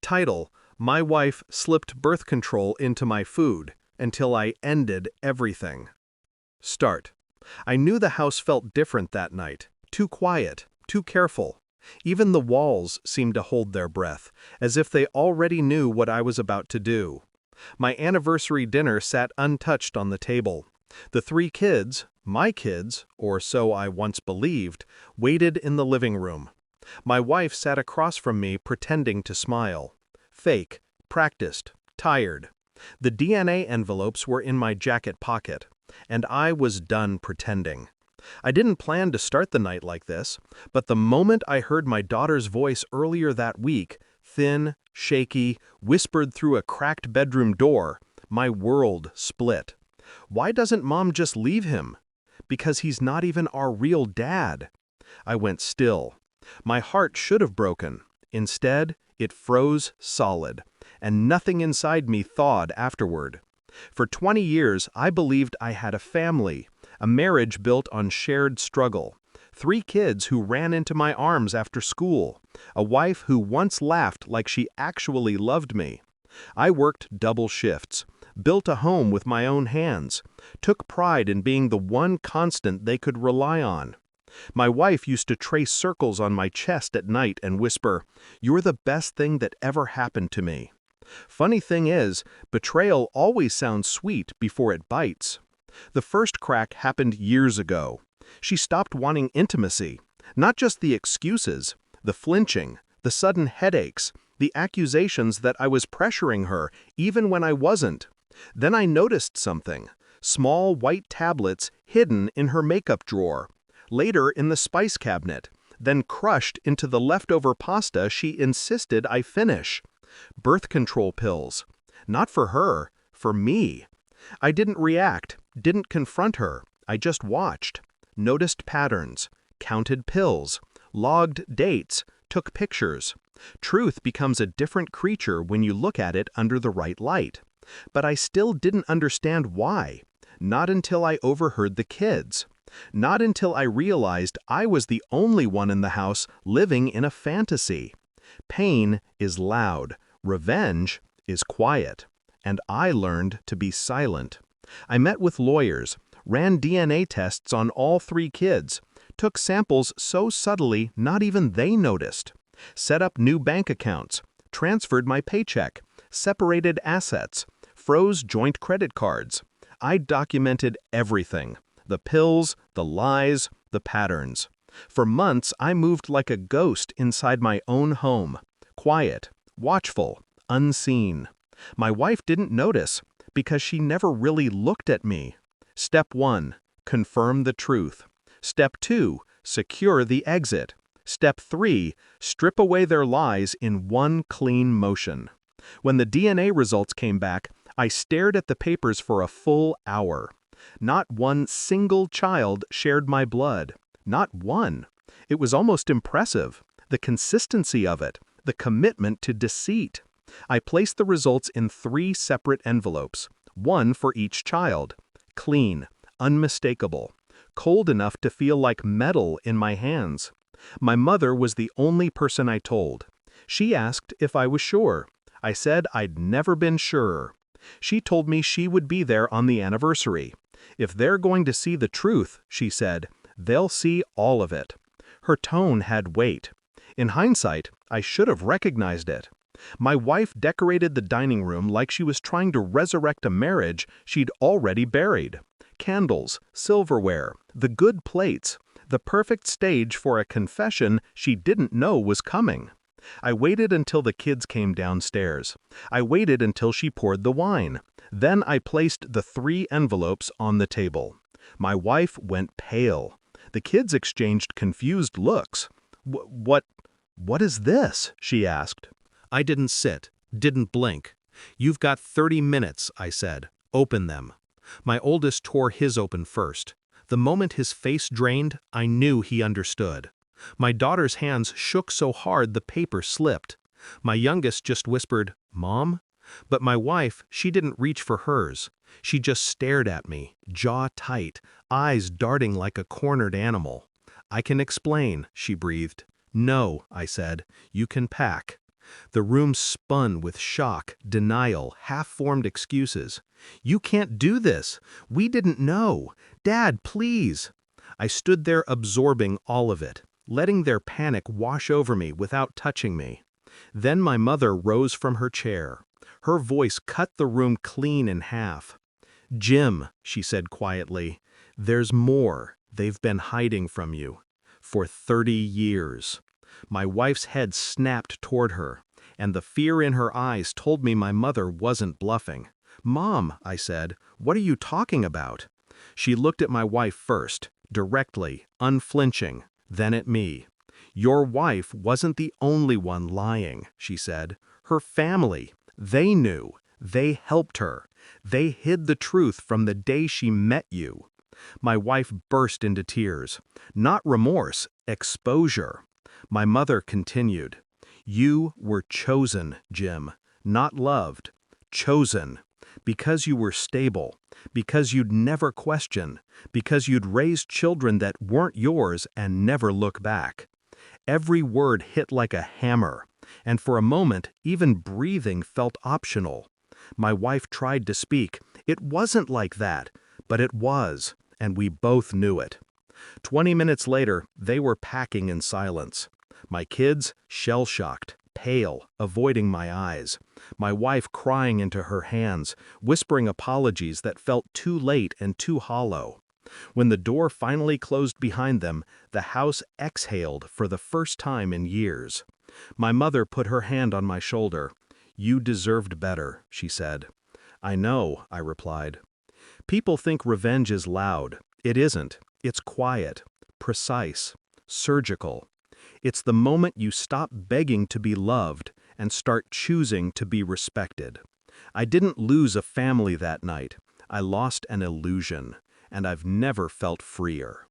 Title: My wife slipped birth control into my food until I ended everything. Start: I knew the house felt different that night. Too quiet, too careful. Even the walls seemed to hold their breath, as if they already knew what I was about to do. My anniversary dinner sat untouched on the table. The 3 kids, my kids, or so I once believed, waited in the living room. My wife sat across from me pretending to smile. Fake, practiced, tired. The DNA envelopes were in my jacket pocket, and I was done pretending. I didn't plan to start the night like this, but the moment I heard my daughter's voice earlier that week, thin, shaky, whispered through a cracked bedroom door, my world split. Why doesn't Mom just leave him? Because he's not even our real dad. I went still. My heart should have broken. Instead, it froze solid, and nothing inside me thawed afterward. For 20 years, I believed I had a family, a marriage built on shared struggle, 3 kids who ran into my arms after school, a wife who once laughed like she actually loved me. I worked double shifts, built a home with my own hands, took pride in being the one constant they could rely on. My wife used to trace circles on my chest at night and whisper, "You're the best thing that ever happened to me." Funny thing is, betrayal always sounds sweet before it bites. The first crack happened years ago. She stopped wanting intimacy, not just the excuses, the flinching, the sudden headaches, the accusations that I was pressuring her even when I wasn't. Then I noticed something: small white tablets hidden in her makeup drawer, later in the spice cabinet, then crushed into the leftover pasta she insisted I finish. Birth control pills. Not for her, for me. I didn't react, didn't confront her. I just watched, noticed patterns, counted pills, logged dates, took pictures. Truth becomes a different creature when you look at it under the right light. But I still didn't understand why. Not until I overheard the kids. Not until I realized I was the only one in the house living in a fantasy. Pain is loud. Revenge is quiet. And I learned to be silent. I met with lawyers, ran DNA tests on all 3 kids, took samples so subtly not even they noticed, set up new bank accounts, transferred my paycheck, separated assets, froze joint credit cards. I documented everything: the pills, the lies, the patterns. For months, I moved like a ghost inside my own home, quiet, watchful, unseen. My wife didn't notice because she never really looked at me. Step 1: confirm the truth. Step 2: secure the exit. Step 3: strip away their lies in one clean motion. When the DNA results came back, I stared at the papers for a full hour. Not one single child shared my blood. Not one. It was almost impressive. The consistency of it, the commitment to deceit. I placed the results in 3 separate envelopes, one for each child. Clean, unmistakable, cold enough to feel like metal in my hands. My mother was the only person I told. She asked if I was sure. I said I'd never been surer. She told me she would be there on the anniversary. If they're going to see the truth, she said, they'll see all of it. Her tone had weight. In hindsight, I should have recognized it. My wife decorated the dining room like she was trying to resurrect a marriage she'd already buried. Candles, silverware, the good plates, the perfect stage for a confession she didn't know was coming. I waited until the kids came downstairs. I waited until she poured the wine. Then I placed the 3 envelopes on the table. My wife went pale. The kids exchanged confused looks. What is this?" she asked. I didn't sit, didn't blink. "You've got 30 minutes, I said. Open them." My oldest tore his open first. The moment his face drained, I knew he understood. My daughter's hands shook so hard the paper slipped. My youngest just whispered, "Mom?" But my wife, she didn't reach for hers. She just stared at me, jaw tight, eyes darting like a cornered animal. "I can explain," she breathed. "No," I said, "you can pack." The room spun with shock, denial, half-formed excuses. "You can't do this. We didn't know. Dad, please." I stood there absorbing all of it, letting their panic wash over me without touching me. Then my mother rose from her chair. Her voice cut the room clean in half. "Jim," she said quietly, "there's more they've been hiding from you. For 30 years. My wife's head snapped toward her, and the fear in her eyes told me my mother wasn't bluffing. "Mom," I said, "what are you talking about?" She looked at my wife first, directly, unflinching, then at me. "Your wife wasn't the only one lying," she said. "Her family. They knew. They helped her. They hid the truth from the day she met you." My wife burst into tears. Not remorse, exposure. My mother continued, "You were chosen, Jim, not loved. Chosen. Because you were stable, because you'd never question, because you'd raised children that weren't yours and never look back." Every word hit like a hammer, and for a moment, even breathing felt optional. My wife tried to speak. It wasn't like that, but it was, and we both knew it. 20 minutes later, they were packing in silence. My kids, shell-shocked, pale, avoiding my eyes. My wife crying into her hands, whispering apologies that felt too late and too hollow. When the door finally closed behind them, the house exhaled for the first time in years. My mother put her hand on my shoulder. "You deserved better," she said. "I know," I replied. People think revenge is loud. It isn't. It's quiet, precise, surgical. It's the moment you stop begging to be loved and start choosing to be respected. I didn't lose a family that night. I lost an illusion, and I've never felt freer.